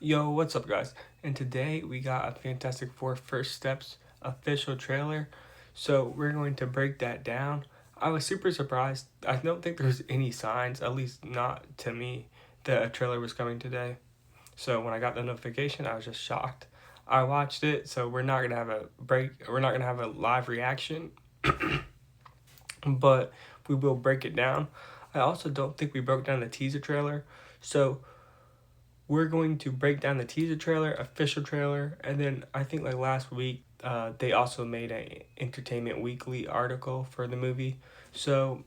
Yo, what's up, guys? And today we got a Fantastic Four First Steps official trailer. So we're going to break that down. I was super surprised. I don't think there's any signs, at least not to me, that a trailer was coming today. So when I got the notification, I was just shocked. I watched it, so we're not gonna have a break. We're not gonna have a live reaction, but we will break it down. I also don't think we broke down the teaser trailer, so we're going to break down the teaser trailer, official trailer, and then I think like last week, they also made a Entertainment Weekly article for the movie. So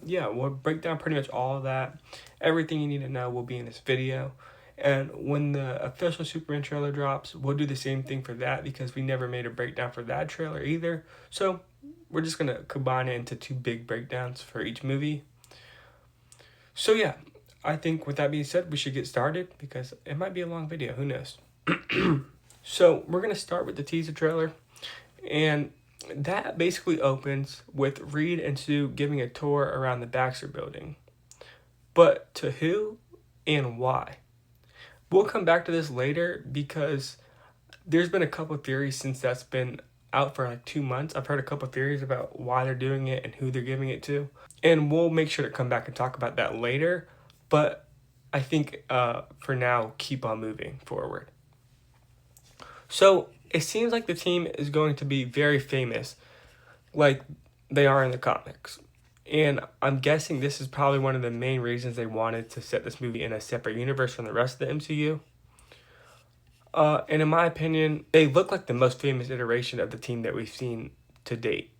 yeah, we'll break down pretty much all of that. Everything you need to know will be in this video. And when the official Superman trailer drops, we'll do the same thing for that because we never made a breakdown for that trailer either. So we're just gonna combine it into two big breakdowns for each movie. So yeah, I think with that being said, we should get started because it might be a long video. Who knows? So we're going to start with the teaser trailer. And that basically opens with Reed and Sue giving a tour around the Baxter building. But to who and why? We'll come back to this later because there's been a couple of theories since that's been out for like 2 months. I've heard a couple of theories about why they're doing it and who they're giving it to. And we'll make sure to come back and talk about that later. But I think for now, keep on moving forward. So it seems like the team is going to be very famous, like they are in the comics. And I'm guessing this is probably one of the main reasons they wanted to set this movie in a separate universe from the rest of the MCU. And in my opinion, they look like the most famous iteration of the team that we've seen to date.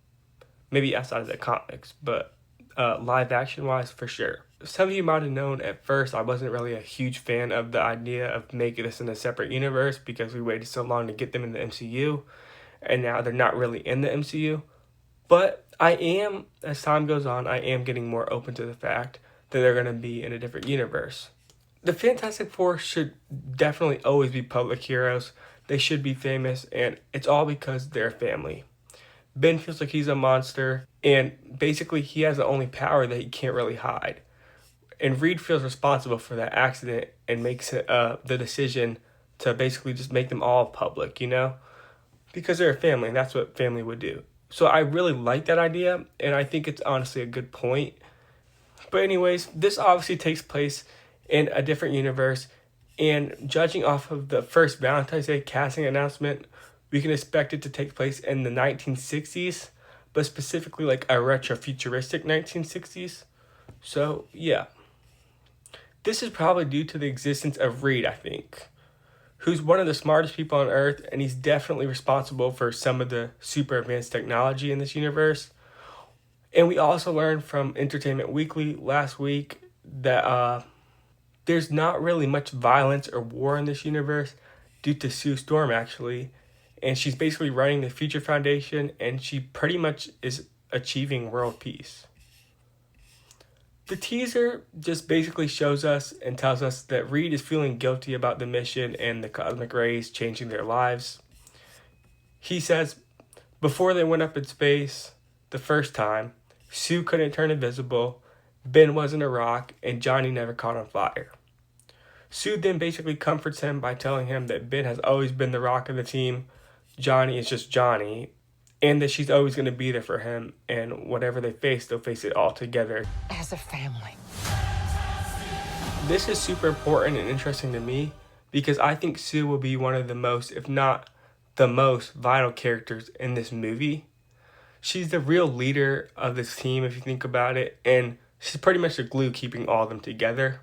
Maybe outside of the comics, but live action wise, for sure. Some of you might have known at first I wasn't really a huge fan of the idea of making this in a separate universe because we waited so long to get them in the MCU, and now they're not really in the MCU. But I am, as time goes on, I am getting more open to the fact that they're going to be in a different universe. The Fantastic Four should definitely always be public heroes. They should be famous, and it's all because they're family. Ben feels like he's a monster, and basically he has the only power that he can't really hide. And Reed feels responsible for that accident and makes it the decision to basically just make them all public, because they're a family, and that's what family would do. So I really like that idea, and I think it's honestly a good point. But anyways, this obviously takes place in a different universe, and judging off of the first Valentine's Day casting announcement, we can expect it to take place in the 1960s, but specifically like a retro-futuristic 1960s. So, yeah. This is probably due to the existence of Reed, I think, who's one of the smartest people on Earth, and he's definitely responsible for some of the super advanced technology in this universe. And we also learned from Entertainment Weekly last week that there's not really much violence or war in this universe due to Sue Storm, actually. And she's basically running the Future Foundation, and she pretty much is achieving world peace. The teaser just basically shows us and tells us that Reed is feeling guilty about the mission and the cosmic rays changing their lives. He says before they went up in space the first time, Sue couldn't turn invisible, Ben wasn't a rock, and Johnny never caught on fire. Sue then basically comforts him by telling him that Ben has always been the rock of the team, Johnny is just Johnny, and that she's always going to be there for him, and whatever they face, they'll face it all together. As a family. This is super important and interesting to me because I think Sue will be one of the most, if not the most, vital characters in this movie. She's the real leader of this team, if you think about it, and she's pretty much the glue keeping all of them together.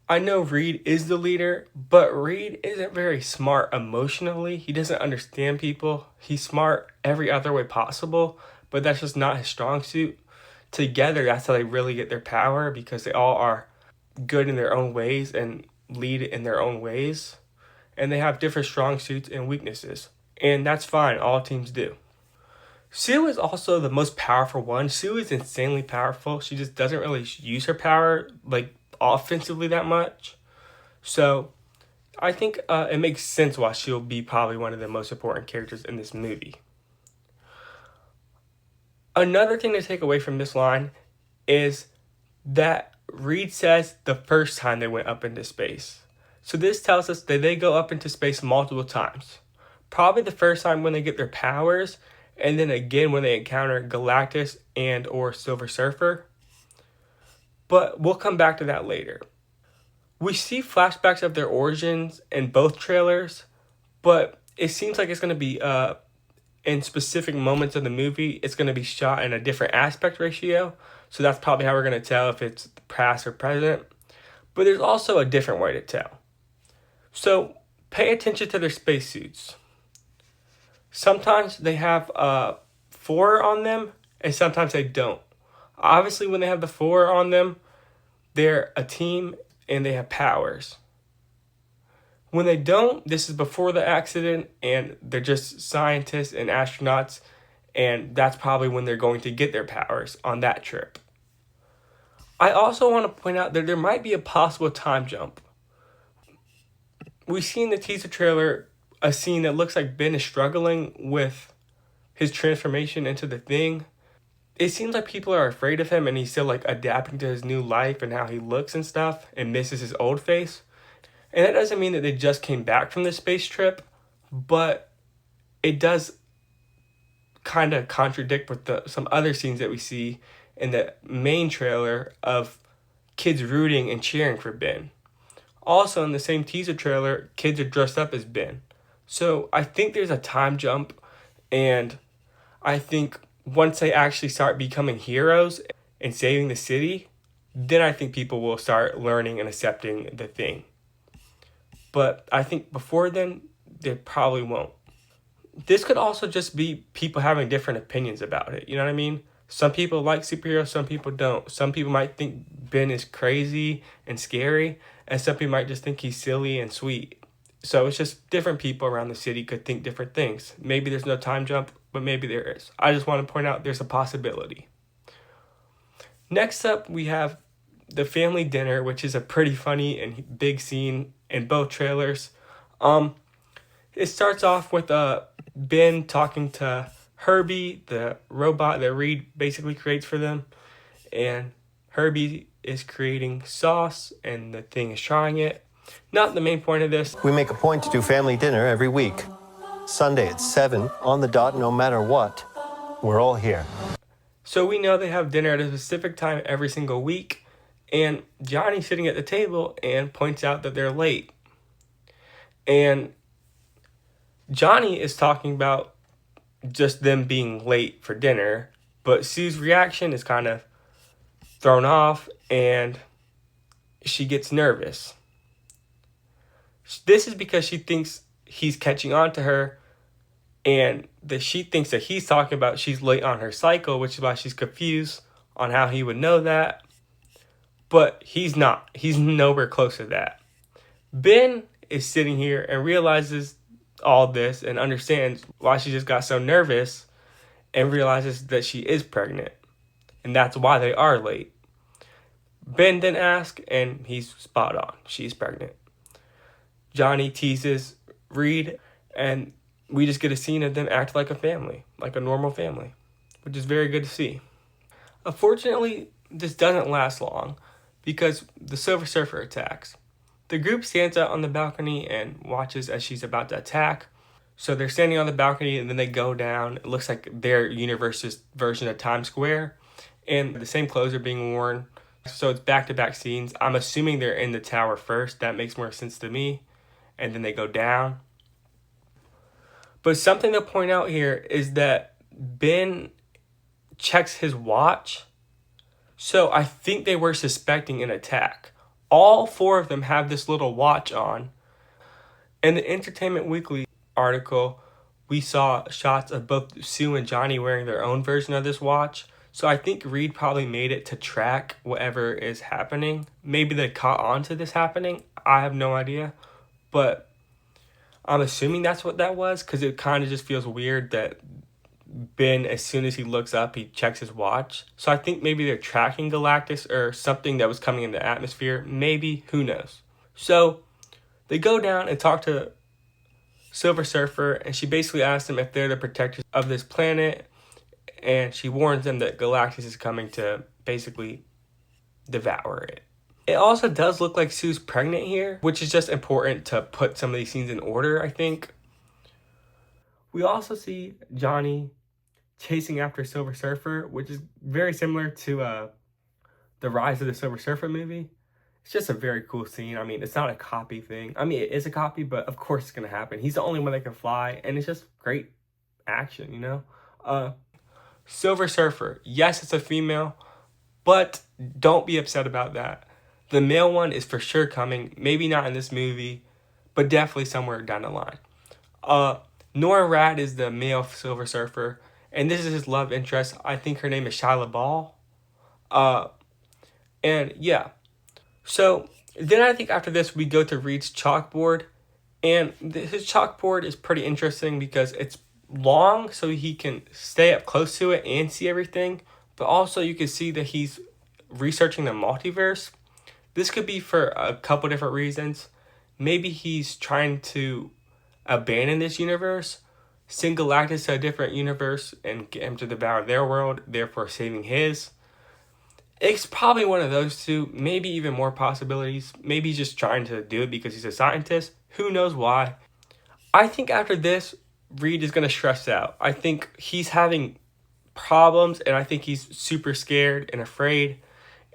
I know Reed is the leader, but Reed isn't very smart emotionally. He doesn't understand people. He's smart every other way possible, but that's just not his strong suit. Together, that's how they really get their power because they all are good in their own ways and lead in their own ways. And they have different strong suits and weaknesses. And that's fine, all teams do. Sue is also the most powerful one. Sue is insanely powerful. She just doesn't really use her power offensively that much. So I think it makes sense why she'll be probably one of the most important characters in this movie. Another thing to take away from this line is that Reed says the first time they went up into space. So this tells us that they go up into space multiple times. Probably the first time when they get their powers, and then again when they encounter Galactus and or Silver Surfer. But we'll come back to that later. We see flashbacks of their origins in both trailers, but it seems like it's going to be in specific moments of the movie, it's going to be shot in a different aspect ratio. So that's probably how we're going to tell if it's past or present. But there's also a different way to tell. So pay attention to their spacesuits. Sometimes they have 4 on them, and sometimes they don't. Obviously, when they have the 4 on them, they're a team and they have powers. When they don't, this is before the accident, and they're just scientists and astronauts, and that's probably when they're going to get their powers on that trip. I also want to point out that there might be a possible time jump. We see in the teaser trailer a scene that looks like Ben is struggling with his transformation into the Thing. It seems like people are afraid of him and he's still like adapting to his new life and how he looks and stuff and misses his old face. And that doesn't mean that they just came back from the space trip, but it does kind of contradict with some other scenes that we see in the main trailer of kids rooting and cheering for Ben. Also, in the same teaser trailer, kids are dressed up as Ben. So I think there's a time jump, and I think once they actually start becoming heroes and saving the city, then I think people will start learning and accepting the Thing. But I think before then, they probably won't. This could also just be people having different opinions about it. You know what I mean? Some people like superheroes, some people don't. Some people might think Ben is crazy and scary, and some people might just think he's silly and sweet. So it's just different people around the city could think different things. Maybe there's no time jump, but maybe there is. I just want to point out there's a possibility. Next up, we have the family dinner, which is a pretty funny and big scene in both trailers. It starts off with Ben talking to Herbie, the robot that Reed basically creates for them. And Herbie is creating sauce, and the Thing is trying it. Not the main point of this. We make a point to do family dinner every week. Sunday at 7, on the dot, no matter what. We're all here. So we know they have dinner at a specific time every single week. And Johnny's sitting at the table and points out that they're late. And Johnny is talking about just them being late for dinner. But Sue's reaction is kind of thrown off, and she gets nervous. This is because she thinks he's catching on to her, and that she thinks that he's talking about she's late on her cycle, which is why she's confused on how he would know that. But he's not. He's nowhere close to that. Ben is sitting here and realizes all this and understands why she just got so nervous and realizes that she is pregnant. And that's why they are late. Ben then asks, and he's spot on. She's pregnant. Johnny teases Reed, and we just get a scene of them act like a family, like a normal family, which is very good to see. Unfortunately, this doesn't last long because the Silver Surfer attacks. The group stands out on the balcony and watches as she's about to attack. So they're standing on the balcony and then they go down. It looks like their universe's version of Times Square, and the same clothes are being worn. So it's back-to-back scenes. I'm assuming they're in the tower first. That makes more sense to me. And then they go down. But something to point out here is that Ben checks his watch. So I think they were suspecting an attack. All 4 of them have this little watch on. In the Entertainment Weekly article, we saw shots of both Sue and Johnny wearing their own version of this watch. So I think Reed probably made it to track whatever is happening. Maybe they caught on to this happening. I have no idea. But I'm assuming that's what that was, because it kind of just feels weird that Ben, as soon as he looks up, he checks his watch. So I think maybe they're tracking Galactus or something that was coming in the atmosphere. Maybe. Who knows? So they go down and talk to Silver Surfer, and she basically asks them if they're the protectors of this planet. And she warns them that Galactus is coming to basically devour it. It also does look like Sue's pregnant here, which is just important to put some of these scenes in order, I think. We also see Johnny chasing after Silver Surfer, which is very similar to the Rise of the Silver Surfer movie. It's just a very cool scene. I mean, it's not a copy thing. I mean, it is a copy, but of course it's going to happen. He's the only one that can fly, and it's just great action, you know? Silver Surfer, yes, it's a female, but don't be upset about that. The male one is for sure coming. Maybe not in this movie, but definitely somewhere down the line. Nora Rad is the male Silver Surfer, and this is his love interest. I think her name is Shia LaBeouf. And yeah. So then I think after this we go to Reed's chalkboard, and his chalkboard is pretty interesting because it's long, so he can stay up close to it and see everything. But also you can see that he's researching the multiverse. This could be for a couple different reasons. Maybe he's trying to abandon this universe, send Galactus to a different universe, and get him to devour their world, therefore saving his. It's probably one of those two, maybe even more possibilities. Maybe he's just trying to do it because he's a scientist. Who knows why? I think after this, Reed is going to stress out. I think he's having problems, and I think he's super scared and afraid.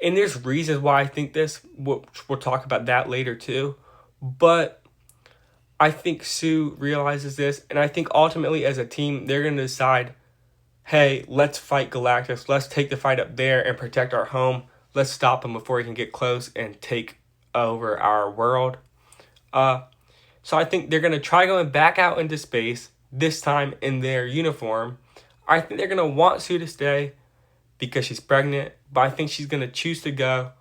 And there's reasons why I think this. We'll talk about that later too. But I think Sue realizes this, and I think ultimately as a team, they're going to decide, hey, let's fight Galactus. Let's take the fight up there and protect our home. Let's stop him before he can get close and take over our world. So I think they're going to try going back out into space, this time in their uniform. I think they're going to want Sue to stay because she's pregnant, but I think she's going to choose to go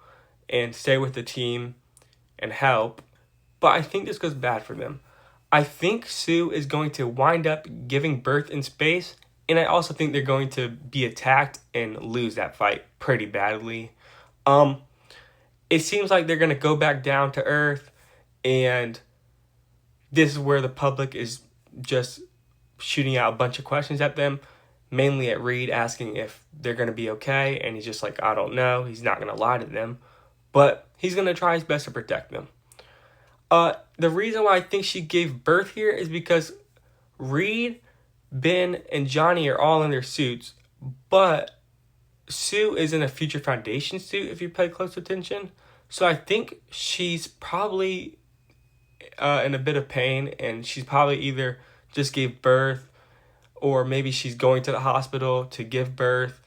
and stay with the team and help. But I think this goes bad for them. I think Sue is going to wind up giving birth in space, and I also think they're going to be attacked and lose that fight pretty badly. It seems like they're going to go back down to Earth, and this is where the public is just shooting out a bunch of questions at them, mainly at Reed, asking if they're going to be okay, and he's just like, I don't know. He's not going to lie to them, but he's going to try his best to protect them. The reason why I think she gave birth here is because Reed, Ben, and Johnny are all in their suits, but Sue is in a Future Foundation suit, if you pay close attention. So I think she's probably in a bit of pain, and she's probably either just gave birth, or maybe she's going to the hospital to give birth.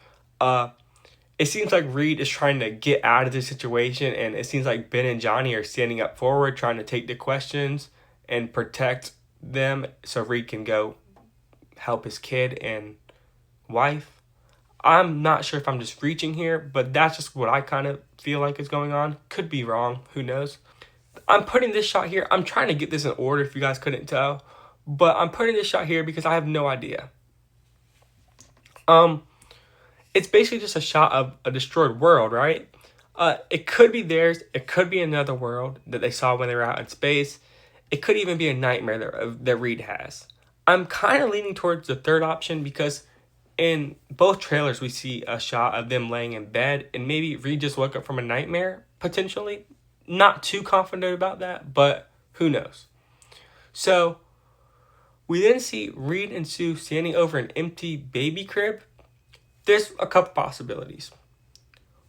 It seems like Reed is trying to get out of this situation, and it seems like Ben and Johnny are standing up forward, trying to take the questions and protect them so Reed can go help his kid and wife. I'm not sure if I'm just reaching here, but that's just what I kind of feel like is going on. Could be wrong. Who knows? I'm putting this shot here. I'm trying to get this in order if you guys couldn't tell. But I'm putting this shot here because I have no idea. It's basically just a shot of a destroyed world, right? It could be theirs. It could be another world that they saw when they were out in space. It could even be a nightmare that Reed has. I'm kind of leaning towards the third option because in both trailers we see a shot of them laying in bed, and maybe Reed just woke up from a nightmare, potentially. Not too confident about that, but who knows? So we then see Reed and Sue standing over an empty baby crib. There's a couple possibilities.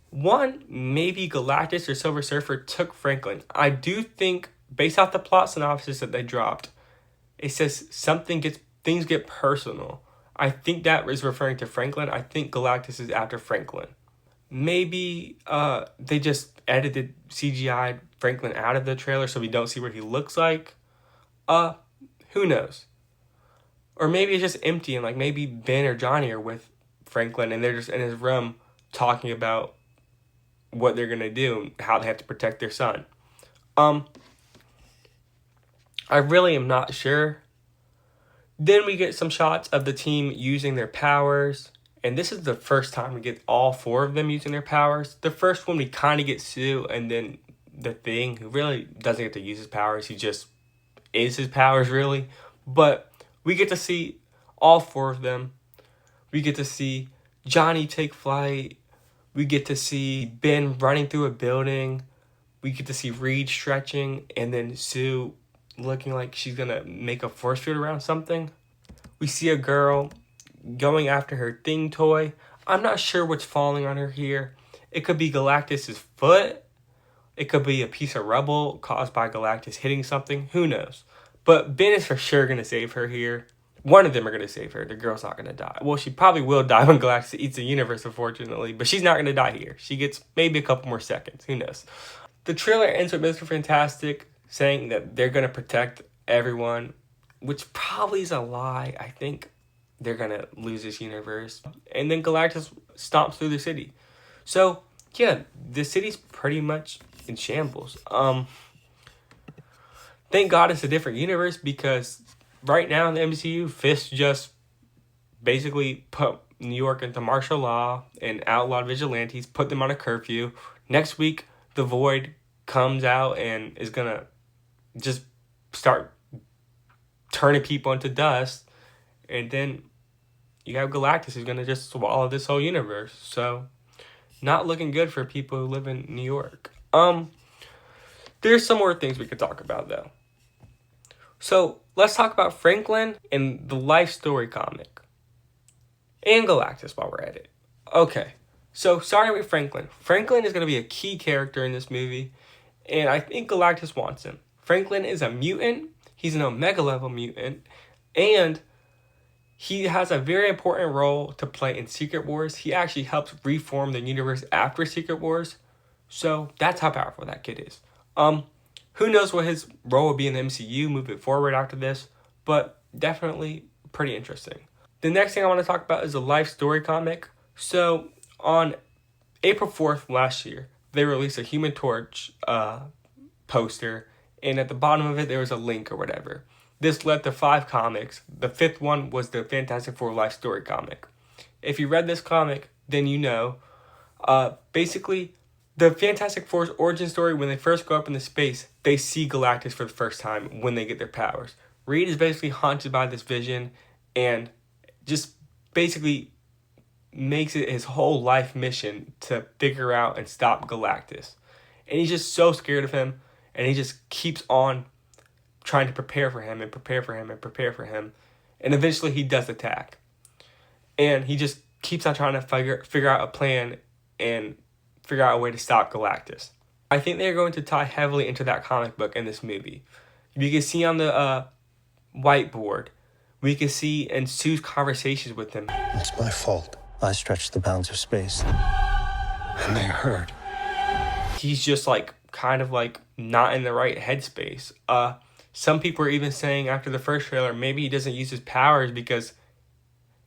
One, maybe Galactus or Silver Surfer took Franklin. I do think, based off the plot synopsis that they dropped, it says things get personal. I think that is referring to Franklin. I think Galactus is after Franklin. Maybe they just edited CGI Franklin out of the trailer so we don't see what he looks like. Who knows? Or maybe it's just empty, and like maybe Ben or Johnny are with Franklin and they're just in his room talking about what they're gonna do and how they have to protect their son. I really am not sure. Then we get some shots of the team using their powers, and this is the first time we get all four of them using their powers. The first one we kind of get Sue, and then the Thing, who really doesn't get to use his powers. He just is his powers, really. But we get to see all four of them. We get to see Johnny take flight. We get to see Ben running through a building. We get to see Reed stretching, and then Sue looking like she's gonna make a force field around something. We see a girl going after her thing toy. I'm not sure what's falling on her here. It could be Galactus's foot. It could be a piece of rubble caused by Galactus hitting something. Who knows? But Ben is for sure going to save her here. One of them are going to save her. The girl's not going to die. Well, she probably will die when Galactus eats the universe, unfortunately. But she's not going to die here. She gets maybe a couple more seconds. Who knows? The trailer ends with Mr. Fantastic saying that they're going to protect everyone, which probably is a lie. I think they're going to lose this universe. And then Galactus stomps through the city. So, yeah, the city's pretty much in shambles. Thank God it's a different universe, because right now in the MCU, Fisk just basically put New York into martial law and outlawed vigilantes, put them on a curfew. Next week, the Void comes out and is gonna just start turning people into dust, and then you have Galactus who's gonna just swallow this whole universe. So, not looking good for people who live in New York. There's some more things we could talk about, though. So, let's talk about Franklin and the Life Story comic. And Galactus while we're at it. Okay, so starting with Franklin. Franklin is going to be a key character in this movie, and I think Galactus wants him. Franklin is a mutant. He's an Omega level mutant, and he has a very important role to play in Secret Wars. He actually helps reform the universe after Secret Wars. So that's how powerful that kid is. Who knows what his role will be in the MCU moving forward after this, but definitely pretty interesting. The next thing I want to talk about is the Life Story comic. So on April 4th last year, they released a Human Torch poster, and at the bottom of it, there was a link or whatever. This led to 5 comics. The 5th one was the Fantastic Four Life Story comic. If you read this comic, then you know. Basically, the Fantastic Four's origin story, when they first go up into space, they see Galactus for the first time when they get their powers. Reed is basically haunted by this vision and just basically makes it his whole life mission to figure out and stop Galactus. And he's just so scared of him, and he just keeps on trying to prepare for him and prepare for him and prepare for him. And eventually he does attack. And he just keeps on trying to figure out a plan and figure out a way to stop Galactus. I think they're going to tie heavily into that comic book in this movie. You can see on the whiteboard, we can see in Sue's conversations with him. It's my fault. I stretched the bounds of space. And they hurt. He's just kind of not in the right headspace. Some people are even saying after the first trailer, maybe he doesn't use his powers because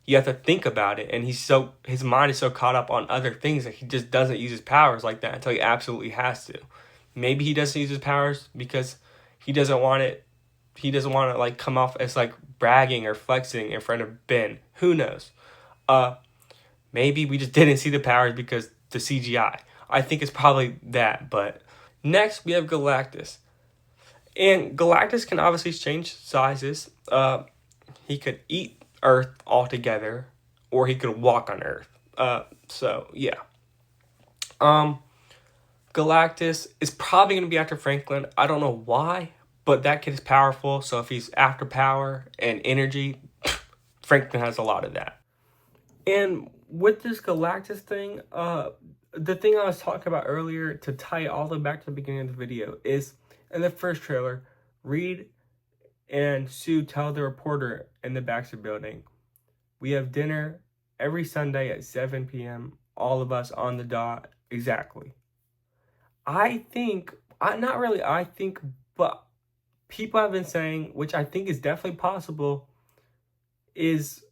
you have to think about it, and his mind is so caught up on other things that he just doesn't use his powers like that until he absolutely has to. Maybe he doesn't use his powers because he doesn't want it. He doesn't want to come off as bragging or flexing in front of Ben. Who knows? Maybe we just didn't see the powers because the CGI. I think it's probably that. But next we have Galactus, and Galactus can obviously change sizes. He could eat Earth altogether, or he could walk on Earth. So yeah. Galactus is probably going to be after Franklin. I don't know why, but that kid is powerful. So if he's after power and energy, Franklin has a lot of that. And with this Galactus thing, the thing I was talking about earlier, to tie it all the way back to the beginning of the video, is in the first trailer, Reed and Sue tell the reporter in the Baxter Building, we have dinner every Sunday at 7 p.m., all of us on the dot, exactly. But people have been saying, which I think is definitely possible, is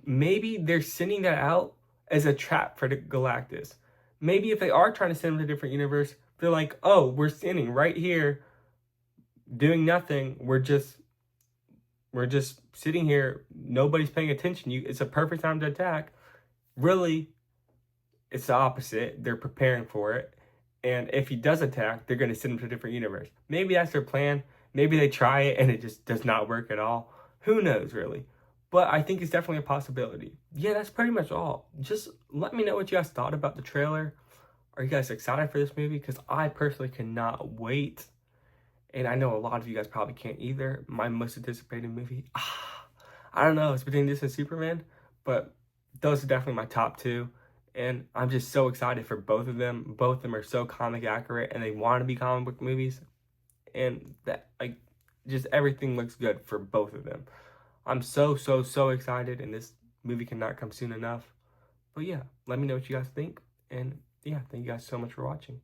maybe they're sending that out as a trap for the Galactus. Maybe if they are trying to send him to a different universe, they're like, oh, we're standing right here doing nothing. We're just sitting here. Nobody's paying attention. It's a perfect time to attack. Really, it's the opposite. They're preparing for it. And if he does attack, they're going to send him to a different universe. Maybe that's their plan. Maybe they try it and it just does not work at all. Who knows, really? But I think it's definitely a possibility. Yeah, that's pretty much all. Just let me know what you guys thought about the trailer. Are you guys excited for this movie? Because I personally cannot wait. And I know a lot of you guys probably can't either. My most anticipated movie, I don't know. It's between this and Superman, but those are definitely my top two. And I'm just so excited for both of them. Both of them are so comic accurate, and they want to be comic book movies. And that, like, just everything looks good for both of them. I'm so excited, and this movie cannot come soon enough. But yeah, let me know what you guys think. And yeah, thank you guys so much for watching.